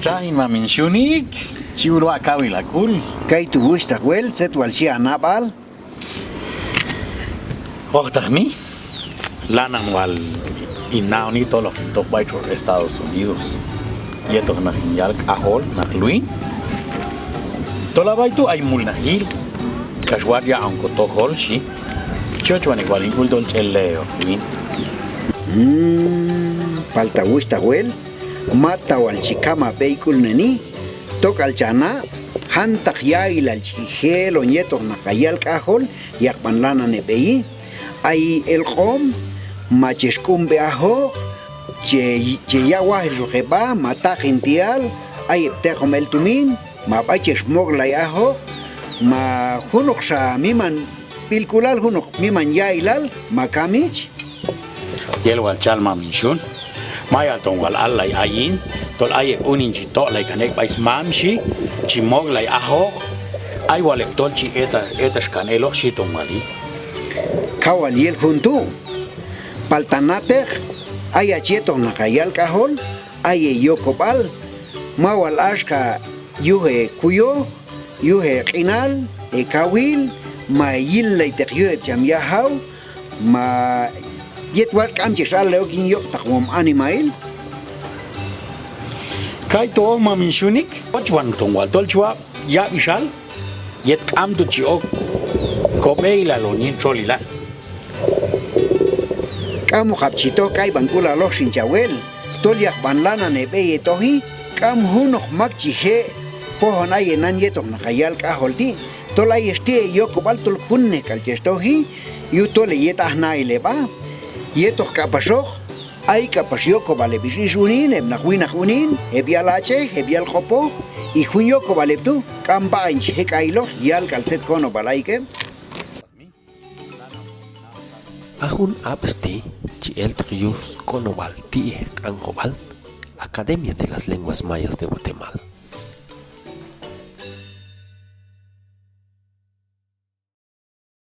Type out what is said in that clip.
Train mamin shunik, chiuro akawila kul. Kay tu gusta wel set wal si anabal. Ohtahmi, lanan wal inauni tolos top by Estados Unidos. Yeto na hinyal ahol na luin. Tola baitu ay mulnahil. Kashwadia aunque tohol shi. Chocho ni igual inculto el leo. Palta gusta wel. Mata wal chikama vehicle neni. Toca al chana. Hanta yail al chigel o nieto na kayal kahol. Yakpan lana ne beyi. Ay el hom. Macheskum beajo. Che yawa el rojeba. Mata gential. Ay eptejom el tumin. Ma baches mogla yaho. Ma hunok sa miman pilkulal hunok miman yailal makamich. Yel wal chalma minshun. Maya ton wal allay ayin. Tol ay uninji to lay kanek bais mamshi. Chimog lay aho. Ay wal tol chi eta skanelo shi ton wali. Kawal yel juntu. Paltanatej. Ay achieto nakayal kahol. Ay yokopal. Mawal ashka yuhe kuyo. Yuhe qinal, kawil, ma yilla itekyo jam yahaw, ma yetwar kam chisal leo kin yok takwam animail. Kay to mamin shunik, wachwan tongwal tolchwa ya ishal, yet kam to chiok kobeila lo nien trolila. Kamu kapchito kay bangkula lo sinchawel, tolyak banlana nebe tohi, kam hunok makchihe. Pohon ay nan yetok nakayal kaholti tolay este yokobal tol kunne kalchestohi yu tole yetah na ileba yetok kapasok ay kapasyoko vale bisisunin ebnahuinahunin ebialache ebial khopo y hunyoko vale tu kamba inche kailo yal kalcet kono balaike Ahun absti chi el trius konoval tie angobal Academia de las Lenguas Mayas de Guatemala.